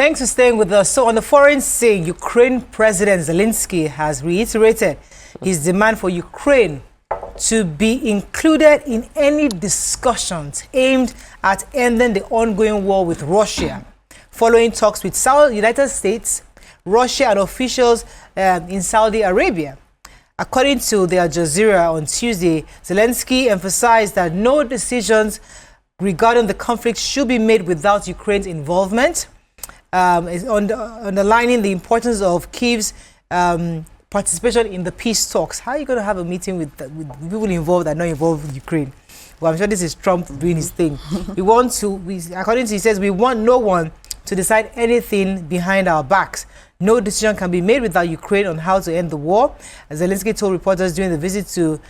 Thanks for staying with us. So on the foreign scene, Ukraine President Zelensky has reiterated his demand for Ukraine to be included in any discussions aimed at ending the ongoing war with Russia, following talks with United States, Russia, and officials in Saudi Arabia. According to the Al Jazeera on Tuesday, Zelensky emphasized that no decisions regarding the conflict should be made without Ukraine's involvement, underlining the importance of Kyiv's participation in the peace talks. How are you going to have a meeting with people involved that are not involved with Ukraine? Well, I'm sure this is Trump doing his thing. According to he says, we want no one to decide anything behind our backs. No decision can be made without Ukraine on how to end the war. As Zelensky told reporters during the visit to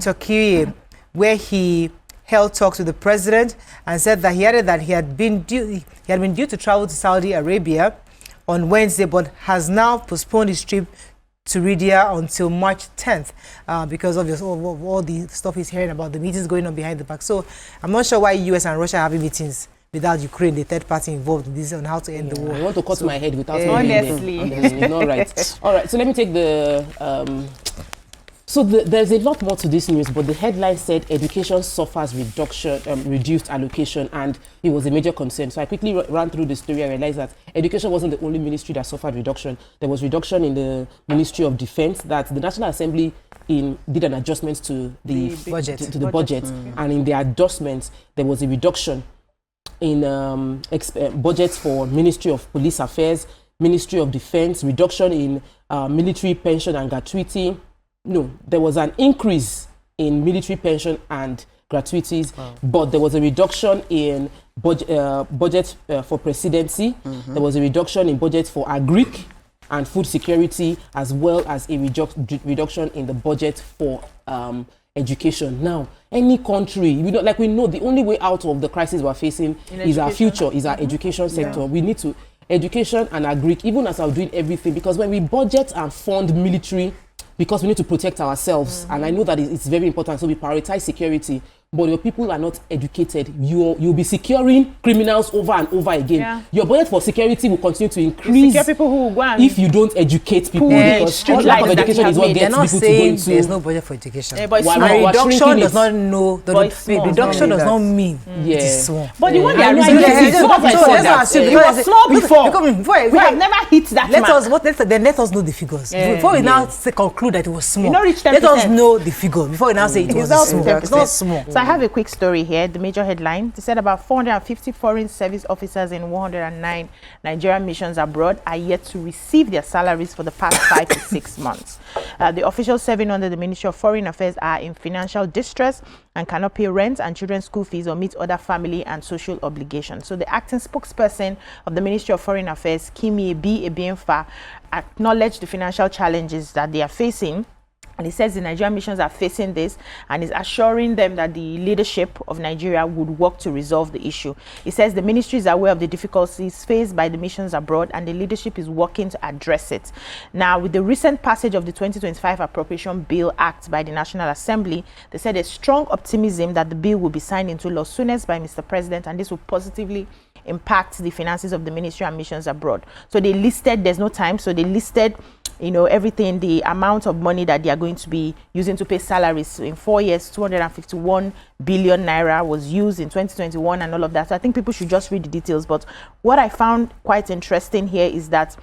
Turkey, where he held talks with the president, and said that he added that he had been due to travel to Saudi Arabia on Wednesday, but has now postponed his trip to Riyadh until March 10th because of all the stuff he's hearing about the meetings going on behind the back. So I'm not sure why US and Russia are having meetings without Ukraine, the third party involved in this, on how to end the war. I want to cut my head without honestly. It's not right. All right, so let me take the... there's a lot more to this news, but the headline said education suffers reduced allocation, and it was a major concern. So I quickly ran through the story. I realized that education wasn't the only ministry that suffered reduction. There was reduction in the Ministry of Defense, that the National Assembly did an adjustment to the budget. And in the adjustments, there was a reduction in budgets for Ministry of Police Affairs, Ministry of Defense, reduction in military pension and gratuity. No, there was an increase in military pension and gratuities, but there was a reduction in budget for presidency. There was a reduction in budget for agric and food security, as well as a reduction in the budget for education. Now, any country, we know the only way out of the crisis we're facing is our future, is our education sector. Yeah. We need to education and agric, even as I'm doing everything, because when we budget and fund military, because we need to protect ourselves, and I know that it's very important, so we prioritize security. But your people are not educated. You'll be securing criminals over and over again. Yeah. Your budget for security will continue to increase people who go if you don't educate people. Because lack of education is what gets people to go into. There's no budget for education. Yeah, but reduction does not know. Reduction does not mean it is small. But the one they are doing it was small before. We have never hit that mark. Let us know the figures. Before we now conclude that it was small, let us know the figure. Before we now say it was small. It's not small. I have a quick story here. The major headline, they said about 450 foreign service officers in 109 Nigerian missions abroad are yet to receive their salaries for the past 5 to 6 months. The officials serving under the Ministry of Foreign Affairs are in financial distress and cannot pay rent and children's school fees or meet other family and social obligations. So the acting spokesperson of the Ministry of Foreign Affairs, Kimi Ebiemfa, acknowledged the financial challenges that they are facing. And he says the Nigerian missions are facing this and is assuring them that the leadership of Nigeria would work to resolve the issue. He says the ministry is aware of the difficulties faced by the missions abroad and the leadership is working to address it. Now, with the recent passage of the 2025 Appropriation Bill Act by the National Assembly, they said there's strong optimism that the bill will be signed into law soonest by Mr. President, and this will positively impact the finances of the ministry and missions abroad. So they listed, there's no time, so they listed everything, the amount of money that they are going to be using to pay salaries. So in 4 years, 251 billion naira was used in 2021 and all of that. So I think people should just read the details. But what I found quite interesting here is that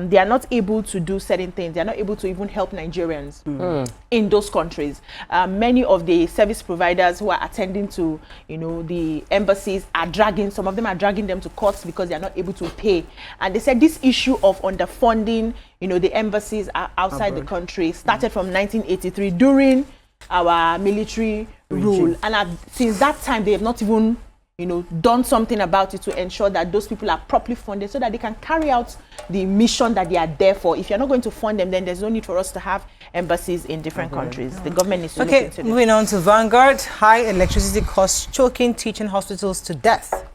they are not able to do certain things. They are not able to even help Nigerians in those countries. Many of the service providers who are attending to, the embassies some of them are dragging them to courts because they are not able to pay. And they said this issue of underfunding, the embassies are outside the country started from 1983 during our military rule. And since that time, they have not even done something about it to ensure that those people are properly funded so that they can carry out the mission that they are there for. If you're not going to fund them, then there's no need for us to have embassies in different countries. The government needs to look into this. Moving on to Vanguard. High electricity costs choking teaching hospitals to death.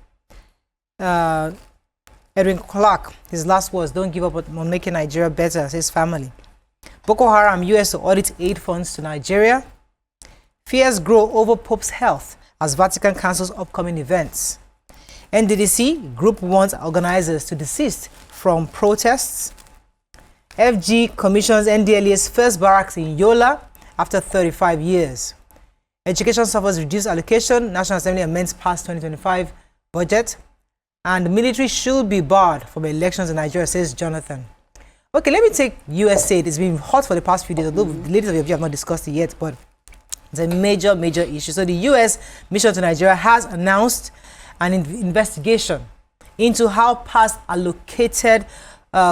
Edwin Clark, his last words, don't give up on making Nigeria better, says family. Boko Haram, US to audit aid funds to Nigeria. Fears grow over Pope's health as Vatican cancels upcoming events. NDDC Group wants organizers to desist from protests. FG commissions NDLEA's first barracks in Yola after 35 years. Education suffers reduced allocation. National Assembly amends past 2025 budget. And the military should be barred from elections in Nigeria, says Jonathan. Okay, let me take USAID. It's been hot for the past few days, although the ladies of your have not discussed it yet, but it's a major, major issue. So the US mission to Nigeria has announced an investigation into how past allocated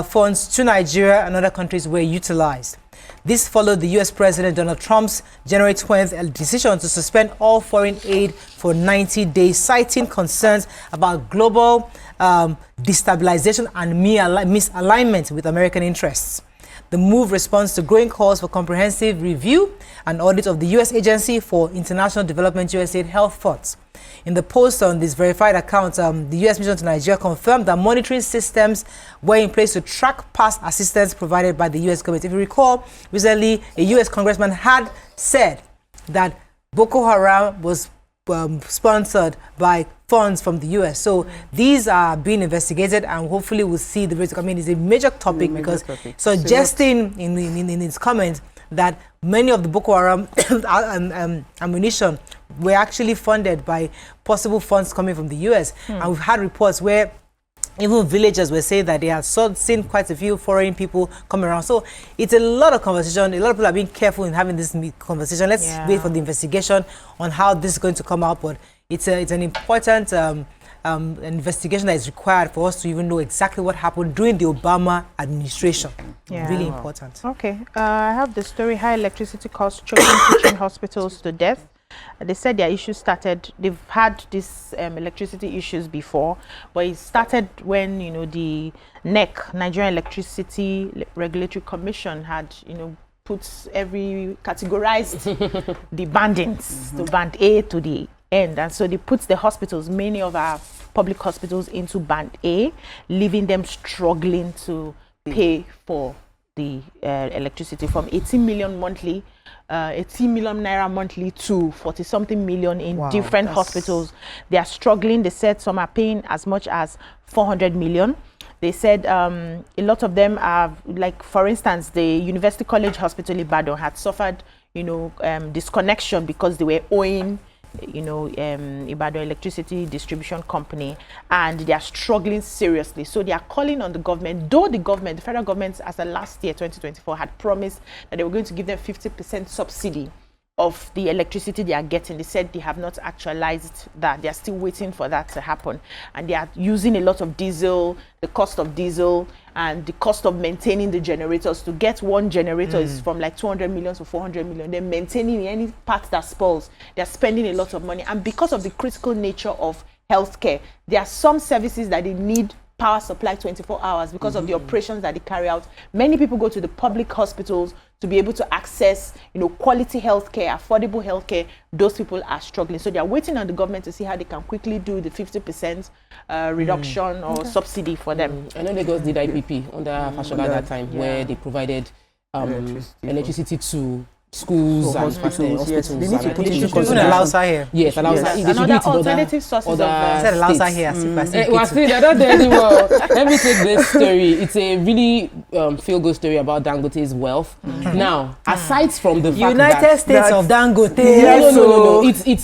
funds to Nigeria and other countries were utilized. This followed the US President Donald Trump's January 20th decision to suspend all foreign aid for 90 days, citing concerns about global destabilization and misalignment with American interests. The move responds to growing calls for comprehensive review and audit of the U.S. Agency for International Development USAID health funds. In the post on this verified account, the U.S. mission to Nigeria confirmed that monitoring systems were in place to track past assistance provided by the U.S. government. If you recall, recently a U.S. congressman had said that Boko Haram was sponsored by funds from the US. So these are being investigated, and hopefully we'll see the risk. I mean, it's a major topic because suggesting in his comments that many of the Boko Haram ammunition were actually funded by possible funds coming from the US. And we've had reports where even villagers were saying that they have seen quite a few foreign people coming around. So it's a lot of conversation. A lot of people are being careful in having this conversation. Let's wait for the investigation on how this is going to come out. But it's an important investigation that is required for us to even know exactly what happened during the Obama administration. Really important. Okay. I have the story, high electricity costs choking teaching hospitals to death. They said their issues started, they've had these electricity issues before, but it started when, the NEC, Nigerian Electricity Regulatory Commission, had, categorized the bandings to band A to the end. And so they put the hospitals, many of our public hospitals, into band A, leaving them struggling to pay for the electricity from 18 million monthly 18 million naira monthly to 40-something million in different hospitals. They are struggling. They said some are paying as much as 400 million. They said a lot of them are, like, for instance, the University College Hospital Ibadan had suffered, disconnection because they were owing, Ibadan Electricity Distribution Company, and they are struggling seriously. So they are calling on the government, though the federal government, as of last year, 2024, had promised that they were going to give them 50% subsidy of the electricity they are getting. They said they have not actualized that. They are still waiting for that to happen. And they are using a lot of diesel, the cost of diesel, and the cost of maintaining the generators. To get one generator is from like 200 million to 400 million. They're maintaining any part that spoils. They're spending a lot of money. And because of the critical nature of healthcare, there are some services that they need power supply 24 hours because of the operations that they carry out. Many people go to the public hospitals to be able to access, quality healthcare, affordable healthcare. Those people are struggling. So they are waiting on the government to see how they can quickly do the 50% reduction or subsidy for them. I know Lagos did IPP under Fashola at that time, where they provided electricity to schools and hospitals. Yes, they need to put it into Even allows her here. Yes, allows her. Another alternative sources of Said allows her here. Well, still, they're not there anymore. Let me take this story. It's a really feel-good story about Dangote's wealth. Now, aside from the fact United States of Dangote. No. It's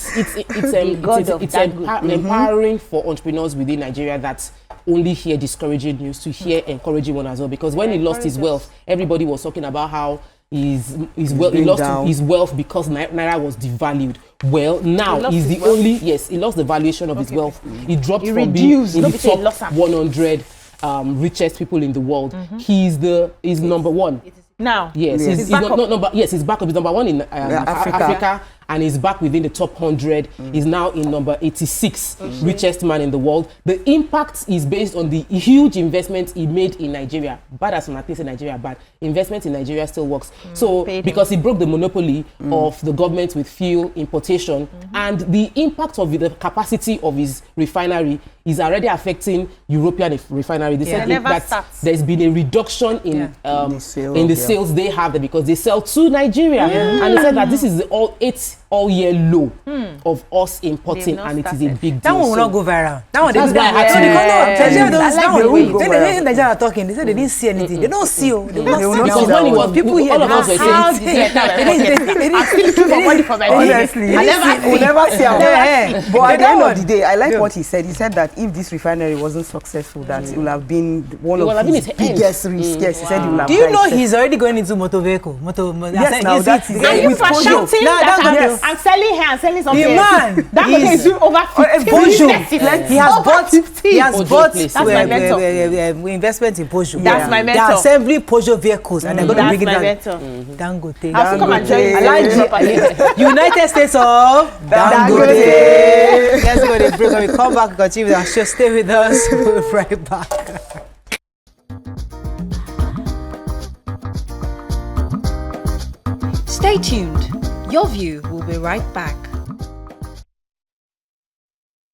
empowering for entrepreneurs within Nigeria that only hear discouraging news to hear encouraging one as well. Because when he lost his wealth, everybody was talking about how he lost his wealth because naira was devalued. Well, now he's the only he lost the valuation of his wealth. He dropped from being in the top 100 richest people in the world. He's number one. Now, he's back up. He's back up. He's number one in Africa, and he's back within the top 100. He's now in number 86 richest man in the world. The impact is based on the huge investment he made in Nigeria. Bad as I think in Nigeria, but investment in Nigeria still works. So because he broke the monopoly of the government with fuel importation, and the impact of the capacity of his refinery is already affecting European refinery. They said that there's been a reduction in the sales they have there because they sell to Nigeria, and they said that this is the all 8 all year low of us importing, They've not and it is a started. big deal. That one will So not go viral. That one, That's why I had to- Nigeria are talking. They said they didn't see anything. They don't see. They will not Because see. when it was People here, all of us were How saying, did you enter my pocket? I'm still looking for money for my Honestly, business. I never we'll never see our Yeah. But at the That end one- of the day, I like what he said. He said that if this refinery wasn't successful, that it would have been one It would of have been his his end. biggest risks. Yes, he said he would have Do you died. know he's already going into motor vehicle? Yes, now that is Are you with for Pojo. shouting Nah, that that's I'm, not- I'm selling here and selling something The else? man That okay is is doing over 50 Pojo. businesses. He has Over bought. 50. He has Pojo bought place. That's my mentor. investment in Pojo. That's my They're mentor. assembling Pojo vehicles and they're going to That's bring it my down. mentor. Dangote. I'll still come and join you. I like the United States of Dangote. Dangote. Let's go to the break. When we come back, continue with our show. Stay with us. We'll be right back. Stay tuned. Your View will be right back.